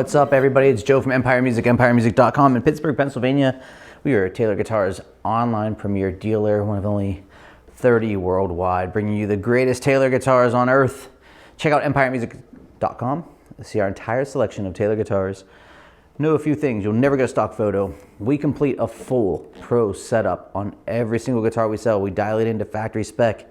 What's up, everybody? It's Joe from Empire Music, empiremusic.com in Pittsburgh, Pennsylvania. We are Taylor Guitar's online premier dealer, one of only 30 worldwide, bringing you the greatest Taylor guitars on earth. Check out empiremusic.com to see our entire selection of Taylor guitars. Know a few things. You'll never get a stock photo. We complete a full pro setup on every single guitar we sell. We dial it into factory spec,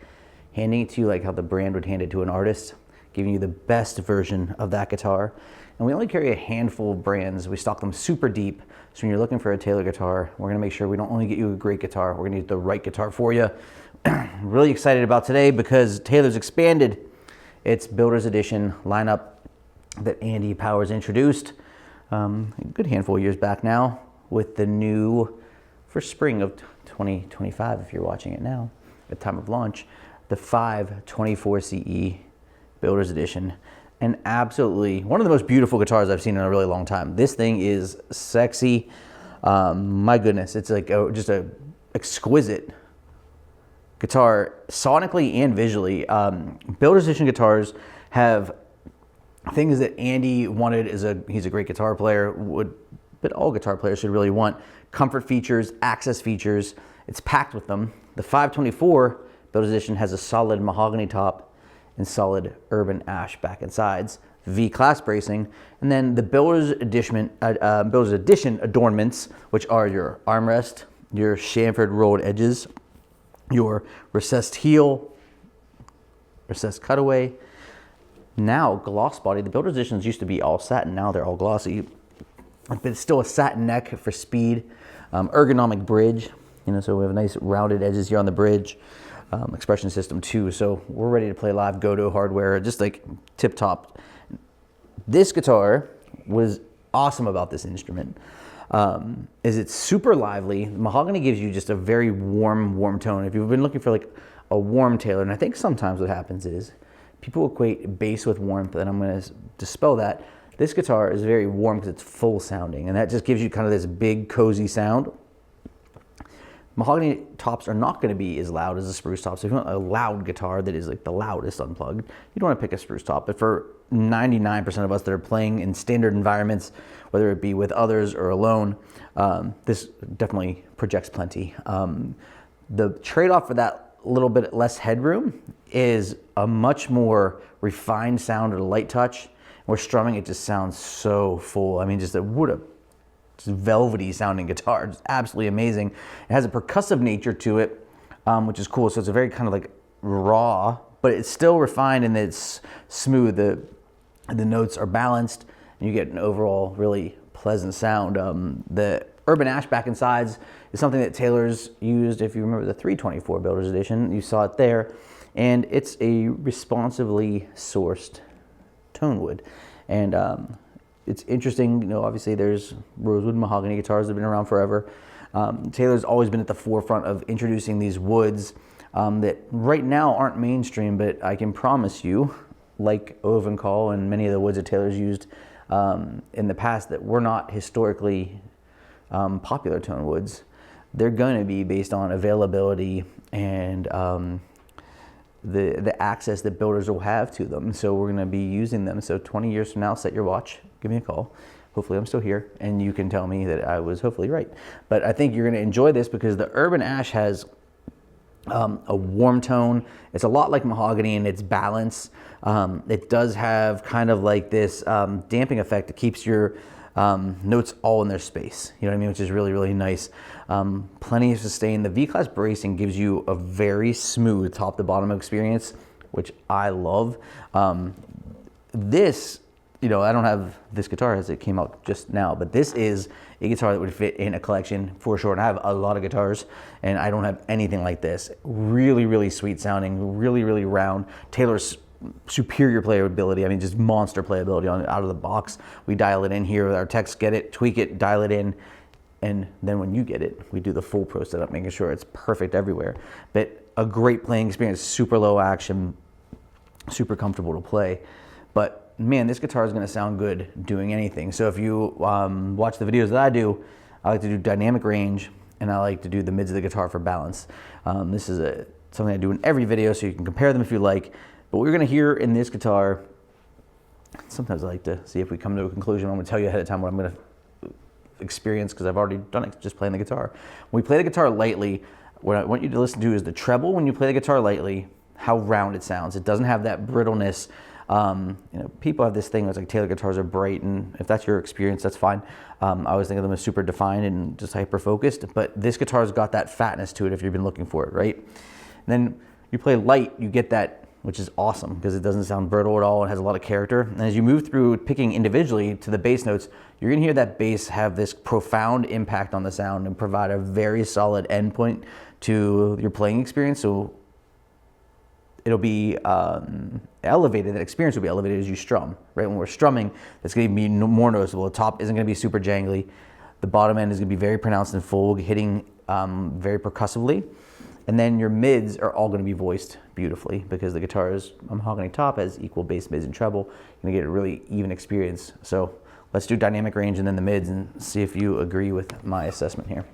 handing it to you like how the brand would hand it to an artist, giving you the best version of that guitar. And we only carry a handful of brands. We stock them super deep. So when you're looking for a Taylor guitar, we're gonna make sure we don't only get you a great guitar, we're gonna get the right guitar for you. Really excited about today because Taylor's expanded its Builder's Edition lineup that Andy Powers introduced a good handful of years back now with the new, for spring of 2025, if you're watching it now, at time of launch, the 524 CE Builder's Edition. And absolutely one of the most beautiful guitars I've seen in a really long time. This thing is sexy. My goodness, it's like just a exquisite guitar, sonically and visually. Builder's Edition guitars have things that Andy wanted. He's a great guitar player, but all guitar players should really want: comfort features, access features. It's packed with them. The 524 Builder's Edition has a solid mahogany top and solid urban ash back and sides, V-class bracing, and then the Builder's Edition adornments, which are your armrest, your chamfered rolled edges, your recessed heel, recessed cutaway. Now gloss body. The Builder's Editions used to be all satin, now they're all glossy, but it's still a satin neck for speed. Ergonomic bridge, so we have nice rounded edges here on the bridge. Expression system too, so we're ready to play live. Go-to hardware, just like tip top. This guitar was awesome about this instrument is it's super lively. Mahogany gives you just a very warm tone. If you've been looking for like a warm Taylor, and I think sometimes what happens is people equate bass with warmth, and I'm going to dispel that. This guitar is very warm because it's full sounding, and that just gives you kind of this big cozy sound. Mahogany tops are not going to be as loud as a spruce top. So if you want a loud guitar that is like the loudest unplugged, you don't want to pick a spruce top. But for 99% of us that are playing in standard environments, whether it be with others or alone, this definitely projects plenty. The trade-off for that little bit less headroom is a much more refined sound or light touch. Where strumming, it just sounds so full. I mean, just what a velvety sounding guitar. It's absolutely amazing. It has a percussive nature to it, which is cool. So it's a very kind of like raw, but it's still refined and it's smooth. The notes are balanced and you get an overall really pleasant sound. The urban ash back and sides is something that Taylor's used. If you remember the 324 Builder's Edition, you saw it there, and it's a responsively sourced tone wood. And it's interesting, obviously there's rosewood mahogany guitars that have been around forever. Taylor's always been at the forefront of introducing these woods that right now aren't mainstream, but I can promise you, like Ovencall and many of the woods that Taylor's used in the past that were not historically popular tone woods, they're going to be based on availability and the access that builders will have to them. So we're going to be using them. So 20 years from now, set your watch, give me a call. Hopefully I'm still here and you can tell me that I was hopefully right. But I think you're going to enjoy this because the urban ash has a warm tone. It's a lot like mahogany in its balance. It does have kind of like this damping effect that keeps your notes all in their space, you know what I mean, which is really, really nice. Plenty of sustain. The V-class bracing gives you a very smooth top to bottom experience, which I love. This, I don't have this guitar as it came out just now, but this is a guitar that would fit in a collection for sure. And I have a lot of guitars and I don't have anything like this. Really, really sweet sounding, really, really round. Taylor's superior playability. I mean, just monster playability out of the box. We dial it in here with our techs, get it, tweak it, dial it in, and then when you get it, we do the full pro setup, making sure it's perfect everywhere. But a great playing experience, super low action, super comfortable to play. But man, this guitar is going to sound good doing anything. So if you watch the videos that I do, I like to do dynamic range and I like to do the mids of the guitar for balance. This is something I do in every video, so you can compare them if you like. But what you're going to hear in this guitar Sometimes I like to see if we come to a conclusion. I'm going to tell you ahead of time what I'm going to experience because I've already done it just playing the guitar. When we play the guitar lightly, what I want you to listen to is the treble when you play the guitar lightly, how round it sounds. It doesn't have that brittleness. People have this thing where it's like Taylor guitars are bright, and if that's your experience, that's fine. I always think of them as super defined and just hyper focused, but this guitar's got that fatness to it if you've been looking for it, right? And then you play light, you get that, which is awesome because it doesn't sound brittle at all and has a lot of character. And as you move through picking individually to the bass notes, you're gonna hear that bass have this profound impact on the sound and provide a very solid endpoint to your playing experience. So it'll be elevated, that experience will be elevated as you strum, right? When we're strumming, it's gonna be more noticeable. The top isn't gonna be super jangly. The bottom end is gonna be very pronounced and full, hitting very percussively. And then your mids are all gonna be voiced beautifully because the guitar's mahogany top has equal bass, mids, and treble. You're gonna get a really even experience. So let's do dynamic range and then the mids and see if you agree with my assessment here.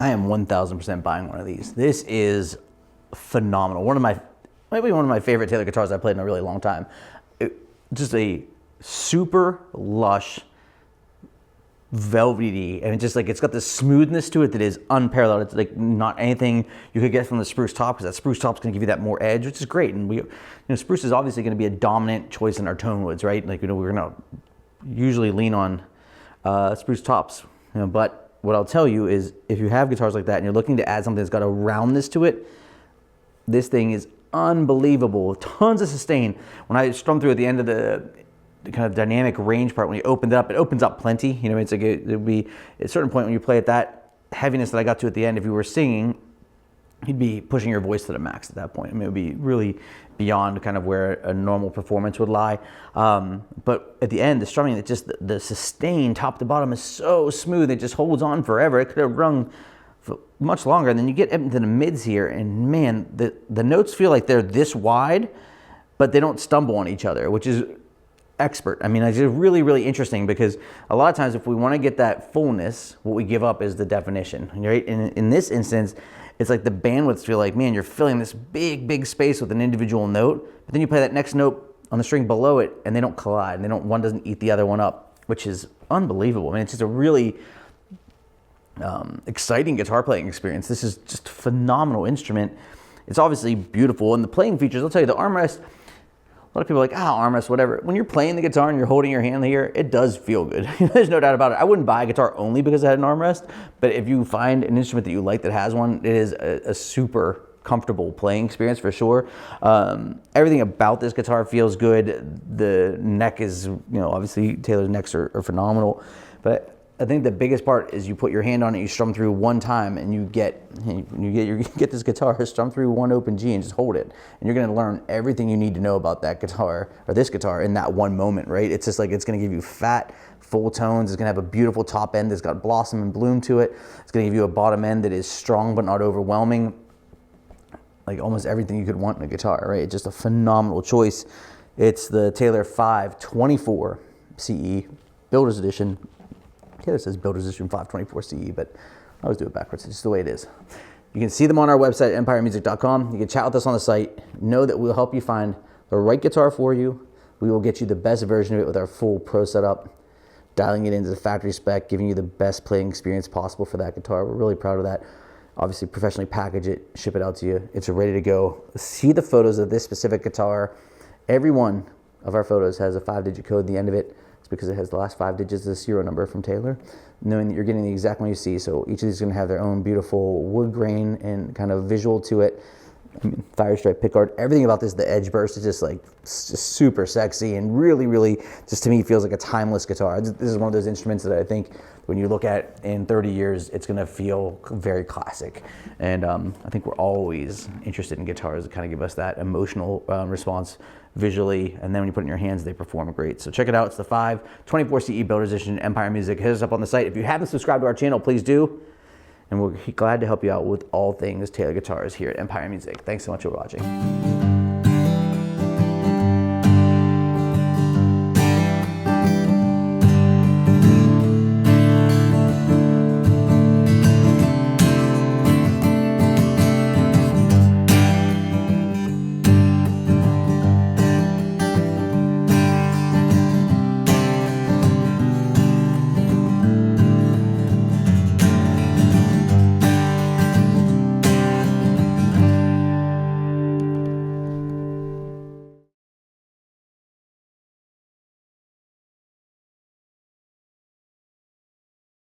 I am 1000% buying one of these. This is phenomenal. Maybe one of my favorite Taylor guitars I've played in a really long time. Just a super lush, velvety, and it's got this smoothness to it that is unparalleled. It's like not anything you could get from the spruce top, because that spruce top's gonna give you that more edge, which is great. And spruce is obviously gonna be a dominant choice in our tone woods, right? We're gonna usually lean on spruce tops, but what I'll tell you is if you have guitars like that and you're looking to add something that's got a roundness to it, this thing is unbelievable. Tons of sustain. When I strum through at the end of the kind of dynamic range part, when you open it opens up plenty. It's like it'll be at a certain point when you play at that heaviness that I got to at the end, if you were singing, you'd be pushing your voice to the max at that point. It would be really beyond kind of where a normal performance would lie. But at the end, the strumming, the sustain top to bottom is so smooth, it just holds on forever. It could have rung for much longer. And then you get into the mids here, and man, the notes feel like they're this wide, but they don't stumble on each other, which is expert. It's just really, really interesting, because a lot of times if we want to get that fullness, what we give up is the definition, right? And in this instance, it's like the bandwidths feel like, man, you're filling this big, big space with an individual note, but then you play that next note on the string below it, and they don't collide, and one doesn't eat the other one up, which is unbelievable. It's just a really exciting guitar playing experience. This is just a phenomenal instrument. It's obviously beautiful, and the playing features, I'll tell you, the armrest, lot of people are like, armrest, whatever. When you're playing the guitar and you're holding your hand here, it does feel good. There's no doubt about it. I wouldn't buy a guitar only because it had an armrest, but if you find an instrument that you like that has one, it is a super comfortable playing experience for sure. Everything about this guitar feels good. The neck is, obviously Taylor's necks are phenomenal, but I think the biggest part is you put your hand on it, you strum through one time, and you get this guitar, strum through one open G and just hold it, and you're going to learn everything you need to know about that guitar or this guitar in that one moment, right? It's just like it's going to give you fat, full tones. It's going to have a beautiful top end that's got blossom and bloom to it. It's going to give you a bottom end that is strong but not overwhelming. Like almost everything you could want in a guitar, right? It's just a phenomenal choice. It's the Taylor 524 CE Builder's Edition. Taylor says Builder's Edition 524 CE, but I always do it backwards. It's just the way it is. You can see them on our website, empiremusic.com. You can chat with us on the site. Know that we'll help you find the right guitar for you. We will get you the best version of it with our full pro setup, dialing it into the factory spec, giving you the best playing experience possible for that guitar. We're really proud of that. Obviously, professionally package it, ship it out to you. It's ready to go. See the photos of this specific guitar. Every one of our photos has a 5-digit code at the end of it. It's because it has the last 5 digits of the serial number from Taylor, knowing that you're getting the exact one you see. So each of these is going to have their own beautiful wood grain and kind of visual to it. I mean, fire stripe pickguard, everything about this, the edge burst is just super sexy and really, really, just to me, feels like a timeless guitar. This is one of those instruments that I think when you look at in 30 years, it's going to feel very classic. And I think we're always interested in guitars that kind of give us that emotional response visually, and then when you put it in your hands, they perform great. So check it out. It's the 524 CE Builder's Edition Empire Music. Hit us up on the site. If you haven't subscribed to our channel, please do. And we're glad to help you out with all things Taylor guitars here at Empire Music. Thanks so much for watching.